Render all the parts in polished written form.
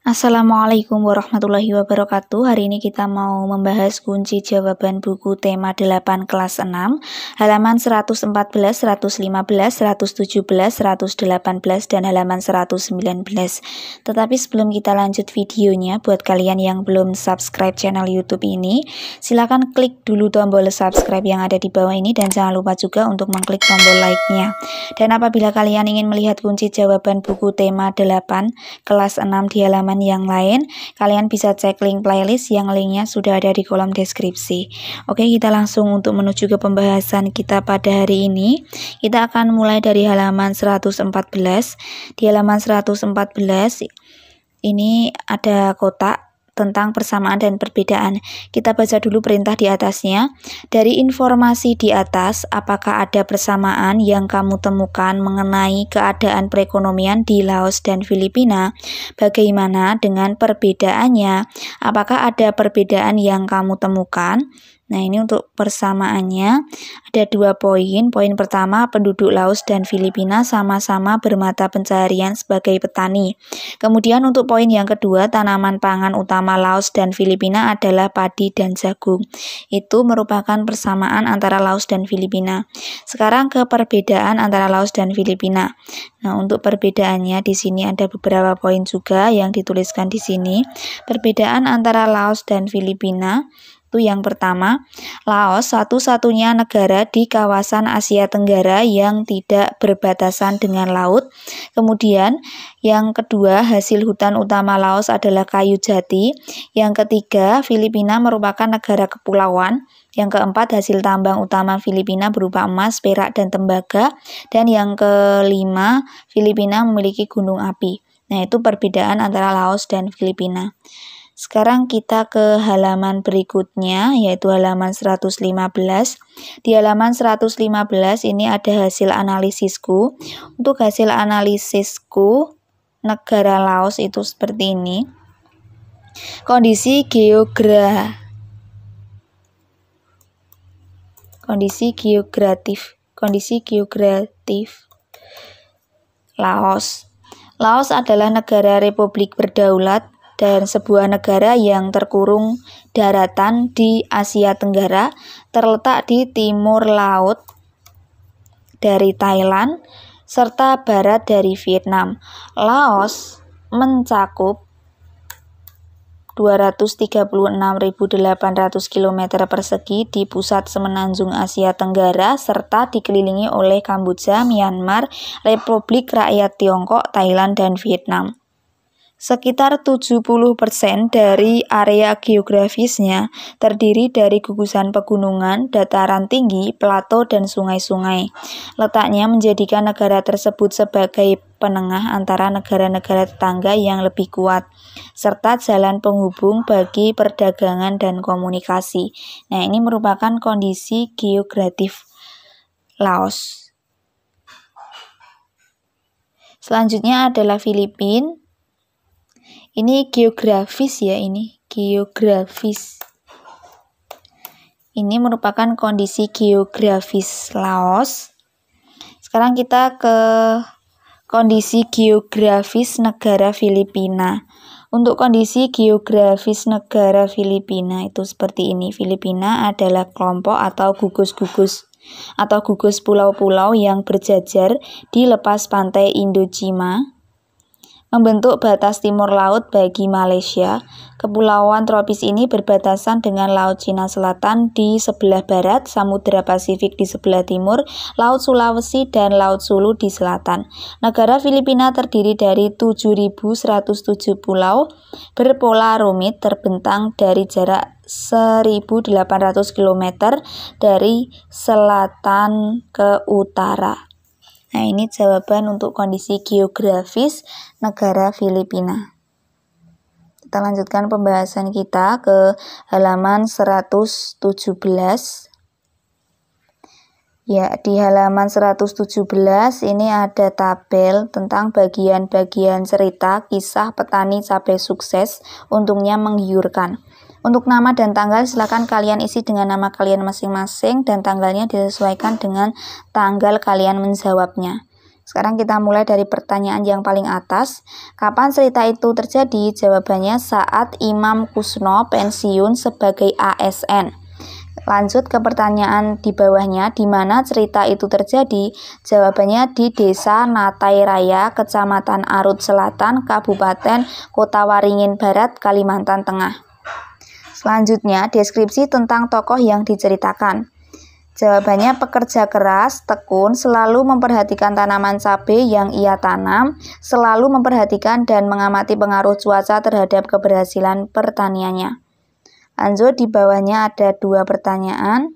Assalamualaikum warahmatullahi wabarakatuh. Hari ini kita mau membahas kunci jawaban buku tema 8 kelas 6 halaman 114, 115, 117, 118 dan halaman 119. Tetapi sebelum kita lanjut videonya, buat kalian yang belum subscribe channel YouTube ini, silakan klik dulu tombol subscribe yang ada di bawah ini dan jangan lupa juga untuk mengklik tombol like-nya. Dan apabila kalian ingin melihat kunci jawaban buku tema 8 kelas 6 di halaman yang lain, kalian bisa cek link playlist yang linknya sudah ada di kolom deskripsi. Oke, kita langsung untuk menuju ke pembahasan kita pada hari ini. Kita akan mulai dari halaman 114. Di halaman 114 ini ada kotak tentang persamaan dan perbedaan. Kita baca dulu perintah di atasnya. Dari informasi di atas, apakah ada persamaan yang kamu temukan mengenai keadaan perekonomian di Laos dan Filipina? Bagaimana dengan perbedaannya? Apakah ada perbedaan yang kamu temukan? Nah, ini untuk persamaannya ada 2 poin. Poin pertama, penduduk Laos dan Filipina sama-sama bermata pencaharian sebagai petani. Kemudian untuk poin yang kedua, tanaman pangan utama Laos dan Filipina adalah padi dan jagung. Itu merupakan persamaan antara Laos dan Filipina. Sekarang ke perbedaan antara Laos dan Filipina. Nah, untuk perbedaannya di sini ada beberapa poin juga yang dituliskan di sini. Perbedaan antara Laos dan Filipina itu yang pertama, Laos satu-satunya negara di kawasan Asia Tenggara yang tidak berbatasan dengan laut. Kemudian yang kedua, hasil hutan utama Laos adalah kayu jati. Yang ketiga, Filipina merupakan negara kepulauan. Yang keempat, hasil tambang utama Filipina berupa emas, perak, dan tembaga. Dan yang kelima, Filipina memiliki gunung api. Nah, itu perbedaan antara Laos dan Filipina. Sekarang kita ke halaman berikutnya, yaitu halaman 115. Di halaman 115 ini ada hasil analisisku. Untuk hasil analisisku, negara Laos itu seperti ini. Kondisi geografis Laos. Laos adalah negara republik berdaulat dan sebuah negara yang terkurung daratan di Asia Tenggara, terletak di timur laut dari Thailand, serta barat dari Vietnam. Laos mencakup 236.800 km persegi di pusat semenanjung Asia Tenggara, serta dikelilingi oleh Kamboja, Myanmar, Republik Rakyat Tiongkok, Thailand, dan Vietnam. Sekitar 70% dari area geografisnya terdiri dari gugusan pegunungan, dataran tinggi, plato, dan sungai-sungai. Letaknya menjadikan negara tersebut sebagai penengah antara negara-negara tetangga yang lebih kuat, serta jalan penghubung bagi perdagangan dan komunikasi. Nah, ini merupakan kondisi geografis Laos. Selanjutnya adalah Filipina. Ini geografis ya, ini geografis. Ini merupakan kondisi geografis Laos. Sekarang kita ke kondisi geografis negara Filipina. Untuk kondisi geografis negara Filipina itu seperti ini. Filipina adalah kelompok atau gugus pulau-pulau yang berjajar di lepas pantai Indochina, membentuk batas timur laut bagi Malaysia. Kepulauan tropis ini berbatasan dengan Laut Cina Selatan di sebelah barat, Samudra Pasifik di sebelah timur, Laut Sulawesi, dan Laut Sulu di selatan. Negara Filipina terdiri dari 7.107 pulau berpola rumit terbentang dari jarak 1.800 km dari selatan ke utara. Nah, ini jawaban untuk kondisi geografis negara Filipina. Kita lanjutkan pembahasan kita ke halaman 117. Ya, di halaman 117 ini ada tabel tentang bagian-bagian cerita kisah petani cabai sukses, untungnya menggiurkan. Untuk nama dan tanggal silakan kalian isi dengan nama kalian masing-masing dan tanggalnya disesuaikan dengan tanggal kalian menjawabnya. Sekarang kita mulai dari pertanyaan yang paling atas. Kapan cerita itu terjadi? Jawabannya saat Imam Kusno pensiun sebagai ASN. Lanjut ke pertanyaan di bawahnya, di mana cerita itu terjadi? Jawabannya di Desa Natai Raya, Kecamatan Arut Selatan, Kabupaten Kota Waringin Barat, Kalimantan Tengah. Selanjutnya, deskripsi tentang tokoh yang diceritakan. Jawabannya pekerja keras, tekun, selalu memperhatikan tanaman cabai yang ia tanam, selalu memperhatikan dan mengamati pengaruh cuaca terhadap keberhasilan pertaniannya. Lanjut, di bawahnya ada 2 pertanyaan.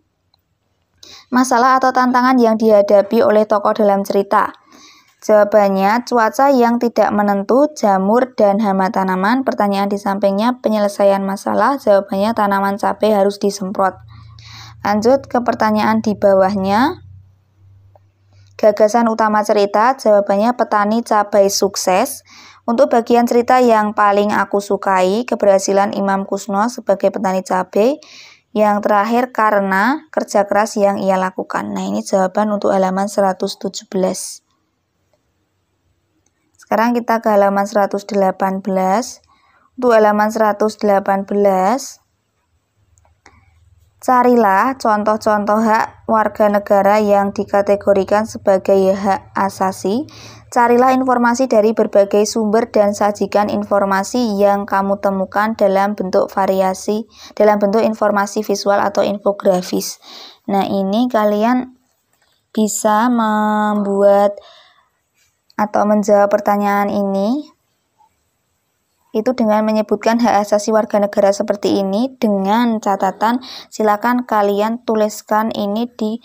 Masalah atau tantangan yang dihadapi oleh tokoh dalam cerita. Jawabannya cuaca yang tidak menentu, jamur, dan hama tanaman. Pertanyaan di sampingnya penyelesaian masalah. Jawabannya tanaman cabai harus disemprot. Lanjut ke pertanyaan di bawahnya. Gagasan utama cerita, jawabannya petani cabai sukses. Untuk bagian cerita yang paling aku sukai, keberhasilan Imam Kusno sebagai petani cabai. Yang terakhir karena kerja keras yang ia lakukan. Nah, ini jawaban untuk halaman 117. Sekarang kita ke halaman 118. Untuk halaman 118, carilah contoh-contoh hak warga negara yang dikategorikan sebagai hak asasi. Carilah informasi dari berbagai sumber dan sajikan informasi yang kamu temukan dalam bentuk informasi visual atau infografis. Nah, ini kalian bisa membuat atau menjawab pertanyaan ini itu dengan menyebutkan hak asasi warga negara seperti ini, dengan catatan silakan kalian tuliskan ini di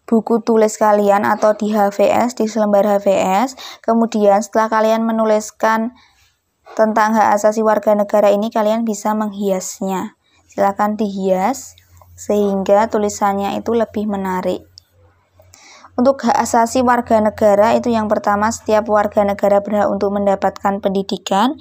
buku tulis kalian atau di HVS, di selembar HVS. Kemudian setelah kalian menuliskan tentang hak asasi warga negara ini, kalian bisa menghiasnya. Silakan dihias sehingga tulisannya itu lebih menarik. Untuk hak asasi warga negara itu yang pertama, setiap warga negara berhak untuk mendapatkan pendidikan.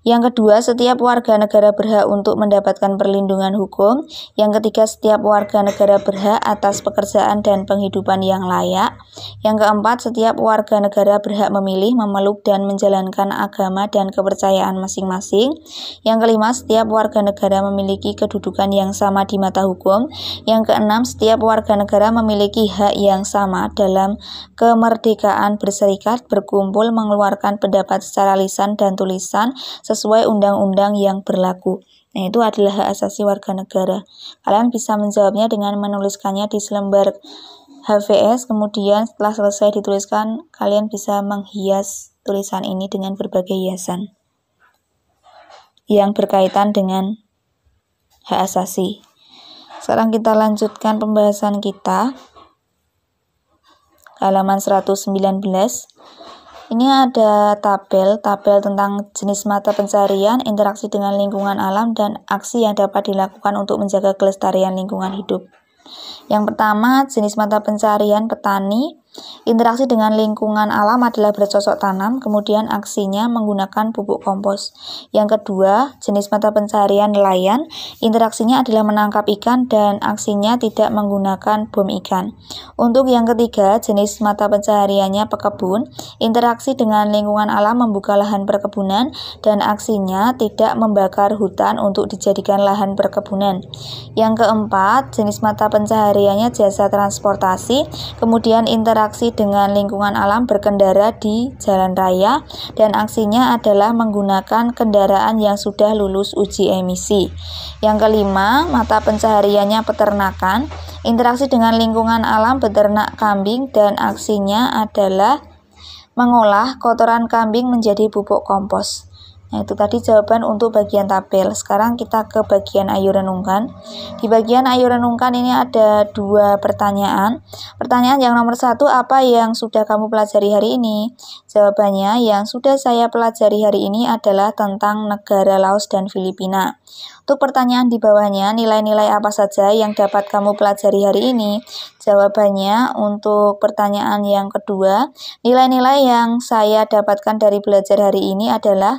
Yang kedua, setiap warga negara berhak untuk mendapatkan perlindungan hukum. Yang ketiga, setiap warga negara berhak atas pekerjaan dan penghidupan yang layak. Yang keempat, setiap warga negara berhak memilih, memeluk, dan menjalankan agama dan kepercayaan masing-masing. Yang kelima, setiap warga negara memiliki kedudukan yang sama di mata hukum. Yang keenam, setiap warga negara memiliki hak yang sama dalam kemerdekaan berserikat, berkumpul, mengeluarkan pendapat secara lisan dan tulisan sesuai undang-undang yang berlaku. Nah, itu adalah hak asasi warga negara. Kalian bisa menjawabnya dengan menuliskannya di selembar HVS, kemudian setelah selesai dituliskan, kalian bisa menghias tulisan ini dengan berbagai hiasan yang berkaitan dengan hak asasi. Sekarang kita lanjutkan pembahasan kita. Halaman 119. Ini ada tabel tentang jenis mata pencarian, interaksi dengan lingkungan alam, dan aksi yang dapat dilakukan untuk menjaga kelestarian lingkungan hidup. Yang pertama, jenis mata pencarian petani. Interaksi dengan lingkungan alam adalah bercocok tanam, kemudian aksinya menggunakan pupuk kompos. Yang kedua, jenis mata pencarian nelayan. Interaksinya adalah menangkap ikan dan aksinya tidak menggunakan bom ikan. Untuk yang ketiga, jenis mata pencariannya pekebun. Interaksi dengan lingkungan alam membuka lahan perkebunan dan aksinya tidak membakar hutan untuk dijadikan lahan perkebunan. Yang keempat, jenis mata pencahariannya jasa transportasi. Kemudian interaksi dengan lingkungan alam berkendara di jalan raya dan aksinya adalah menggunakan kendaraan yang sudah lulus uji emisi. Yang kelima, mata pencahariannya peternakan. Interaksi dengan lingkungan alam beternak kambing dan aksinya adalah mengolah kotoran kambing menjadi pupuk kompos. Nah, itu tadi jawaban untuk bagian tabel. Sekarang kita ke bagian ayo renungkan. Di bagian ayo renungkan ini ada 2 pertanyaan. Pertanyaan yang nomor 1, apa yang sudah kamu pelajari hari ini? Jawabannya, yang sudah saya pelajari hari ini adalah tentang negara Laos dan Filipina. Untuk pertanyaan di bawahnya, nilai-nilai apa saja yang dapat kamu pelajari hari ini? Jawabannya, untuk pertanyaan yang kedua, nilai-nilai yang saya dapatkan dari belajar hari ini adalah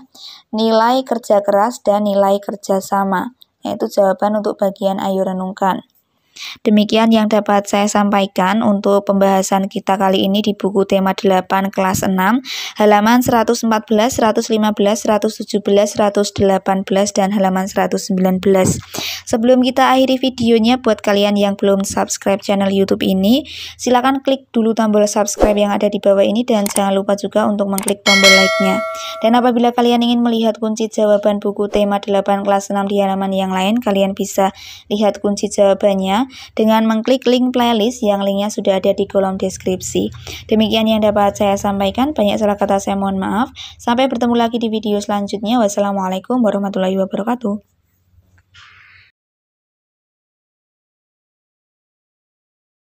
nilai kerja keras dan nilai kerjasama. Yaitu jawaban untuk bagian ayo renungkan. Demikian yang dapat saya sampaikan untuk pembahasan kita kali ini di buku tema 8 kelas 6 halaman 114, 115, 117, 118 dan halaman 119. Sebelum kita akhiri videonya, buat kalian yang belum subscribe channel YouTube ini, silakan klik dulu tombol subscribe yang ada di bawah ini dan jangan lupa juga untuk mengklik tombol like-nya. Dan apabila kalian ingin melihat kunci jawaban buku tema 8 kelas 6 di halaman yang lain, kalian bisa lihat kunci jawabannya dengan mengklik link playlist yang linknya sudah ada di kolom deskripsi. Demikian yang dapat saya sampaikan, banyak salah kata saya mohon maaf. Sampai bertemu lagi di video selanjutnya. Wassalamualaikum warahmatullahi wabarakatuh.